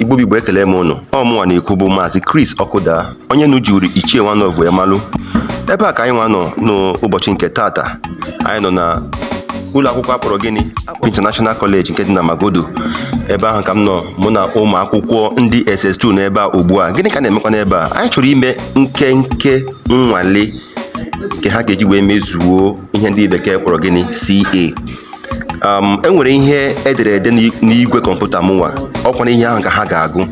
Igbo Igbo ekele m unu. Ọmụnwa na-ekwu bụ Maazị Chris Okuda, onye nujuru Ichie Nwanọvụ Emalụ. Ebe a ka anyị nọ n'ụbọchị nke tata. Anyị nọ na ụlọ akwụkwọ akpọrọ gịnị? International College nke dị na Magodo. Ebe ahụ ka m nọ mụ na ụmụ akwụkwọ ndị SS2 n'ebe a ugbu a. Gịnị ka na-emekwa n'ebe a? Anyị chọrọ ime nkenke nnwale nke ha ga-eji wee mezuo ihe ndị bekee kpọrọ gịnị? CA. Enwere ihe ederede n'igwe kọmputa mụnwa. Ọkwa na ihe ahụ ka ha ga-agụ.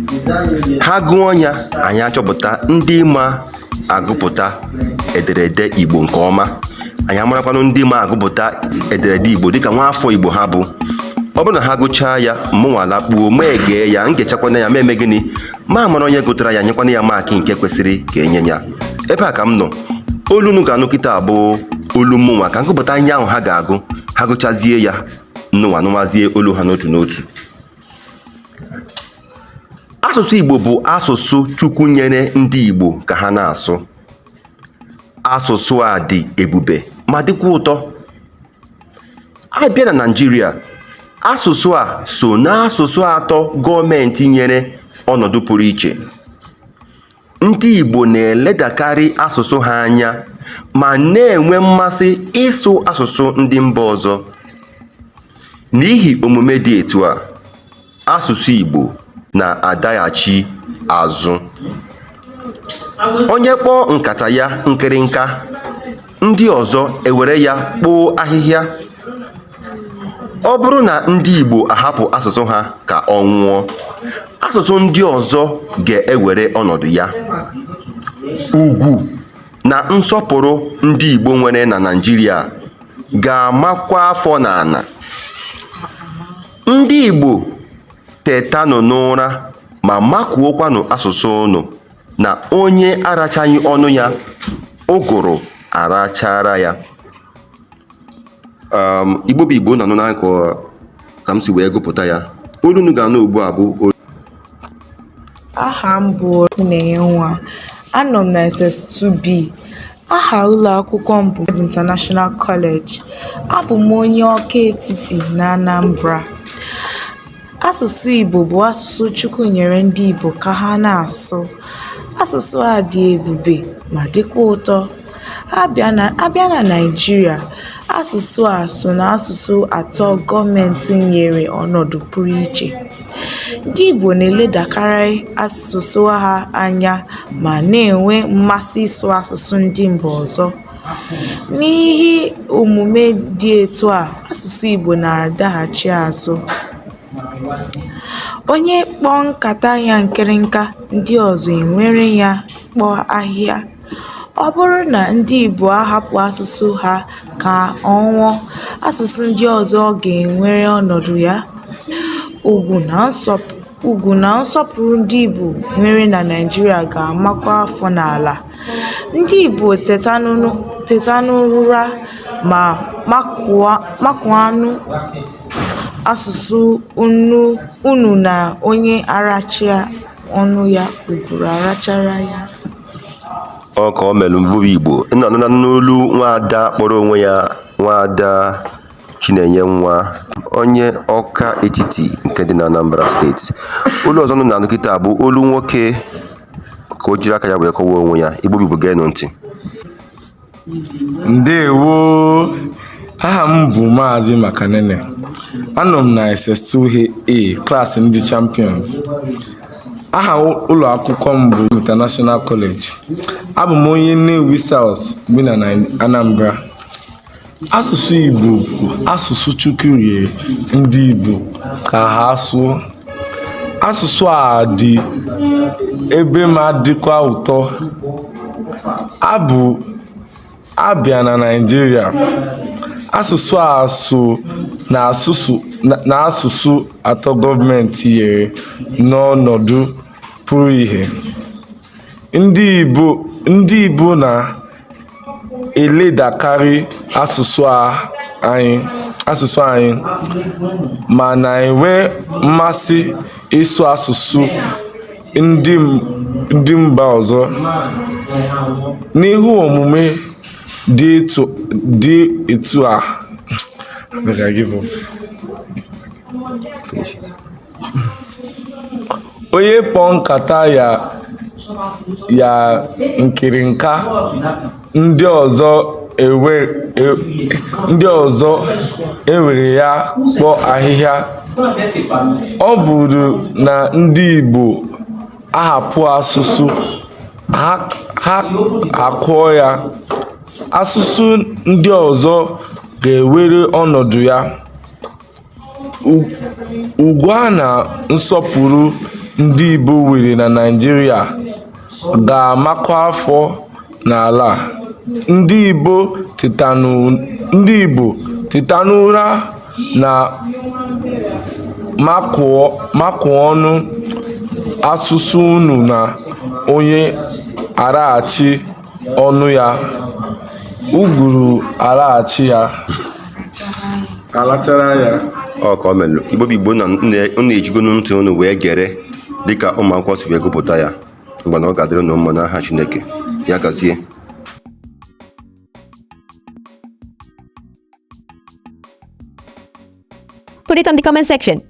Ha gụọ ya, anyị achọpụta ndị ma agụpụta ederede Igbo nke ọma. Anyị amarakwanụ ndị ma agụpụta ederede Igbo dịka nwa afọ Igbo ha bụ. Ọ bụrụ na ha gụchaa ya, mụnwa lakpuo, ma egee ya, ngechakwana ya, ma eme gịnị? Ma amara onye gụtara ya, nyekwana ya maakị nke kwesịrị ka enye ya. Ebe a ka m nọ. Olu unu ga-anụ kịta abụ olu mụnwa ka ngụpụta ihe ahụ ha ga-agụ. Ha gụchazie ya, nnụnwa nụwazie olu ha n'otu n'otu. Asụsụ Igbo bụ asụsụ Chukwu nyere ndị Igbo ka ha na-asụ. Asụsụ a dị ebube ma dịkwa ụtọ. Abịa na Naịjirịa, asụsụ a so n'asụsụ atọ gọọmenti nyere ọnọdụ pụrụ iche. Ndị Igbo na-eledakarị asụsụ ha anya ma na-enwe mmasị ịsụ asụsụ ndị mba ọzọ. N'ihi omume dị etu a, asụsụ Igbo na-adaghachi azụ. Onye kpọọ nkata ya nkịrịnka, ndị ọzọ ewere ya kpoo ahịhịa. Ọ bụrụ na ndị Igbo ahapụ asụsụ ha ka ọ nwụọ, asụsụ ndị ọzọ ga-ewere ọnọdụ ya. Ugwu na nsọpụrụ ndị Igbo nwere na Naịjirịa ga-amakwa afọ n'ala. Ndị Igbo tetanụ n'ụra ma makuokwanụ asụsụ unu, na onye arachaghị ọnụ ya, ụgụrụ arachara ya. Igbo bụ Igbo nọ n'akọ ka m si wee gụpụta ya. Olu unu ga-anụ ugbu a bụ Aha m bụ Nwa. Anọ m na SS2B. Aha ụlọ akwụkwọ m bụ International College. Abụ m onye ọka etiti na Anambra. Asụsụ Igbo bụ asụsụ Chukwu nyere ndị Igbo ka ha na-asụ. Asụsụ a dị ebube ma dịkwa ụtọ. Abịa na Naịjirịa, asụsụ a so n'asụsụ atọ gọọmenti nyere ọnọdụ pụrụ iche. Ndị Igbo na-eledakarị asụsụ ha anya ma na-enwe mmasị ịsụ asụsụ ndị mba ọzọ. N'ihi omume dị etu a, asụsụ Igbo na-adaghachi azụ. Onye kpọọ nkata ya nkịrịnka, ndị ọzọ enwere ya kpọọ ahịhịa. Ọ bụrụ na ndị Igbo ahapụ asụsụ ha ka ọ nwụọ, asụsụ ndị ọzọ ga-enwere ọnọdụ ya. Ugwu na nsọpụrụ ndị Igbo nwere na Naịjirịa ga-amakwa afọ n'ala. Ndị Igbo tetanụ ụra ma makuanụ asụsụ unu, na onye aracha ọnụ ya, ụgụrụ arachara ya. Ọ ka o melụ mbụ Igbo. Nọ n'olu nwaada kpọrọ onwe ya Nwaada Chinenyenwa, onye ọka etiti nke dị na Anambra steeti. Olu ọzọ nọ na nkịta bụ olu nwoke ka o jiri aka ya wee kọwaa onwe ya. Igbo Igbo geenụ ntị. Ndewo. Aha m bụ Maazị Makanene. Anọ m na SS2A klaasị ndị Champions. Aha ụlọ akwụkwọ m bụ International College. Abụ m onye Nnewi South bi na Anambra. Asụsụ Igbo bụ asụsụ Chukwu nyere ndị Igbo ka ha sụọ. Asụsụ a dị ebe ma dịkwa ụtọ. Abịa na Naịjirịa, asụsụ a so n'asụsụ atọ gọọmenti nyere n'ọnọdụ pụrụ ihe. Ndị Igbo na-eledakarị asụsụ anyị ma na-enwe mmasị ịsụ asụsụ ndị mba ọzọ. N'ihi omume dị etu a, onye kpọọ nkata ya nkịrịnka, ndị ọzọ ewere ya kpọọ ahịhịa. Ọ bụrụ na ndị Igbo ahapụ asụsụ ha akụọ ya, asụsụ ndị ọzọ ga-ewere ọnọdụ ya. Ugwu na nsọpụrụ ndị Igbo nwere na Naịjirịa ga-amakwa afọ n'ala. Ndị Igbo teta n'ụra na makụọ ọnụ asụsụ unu na onye araghachi ọnụ ya, uguru alachara ya. Ọ ka o melụ. Igbo bụ Igbo, unu ejigonu ntị unu wee gere dịka ụmụakwụkwọ si wee gụpụta ya. Mgbe na ọ ga-adịrị unu mma n'aha Chineke. Ya gazie. Put it on the comment section.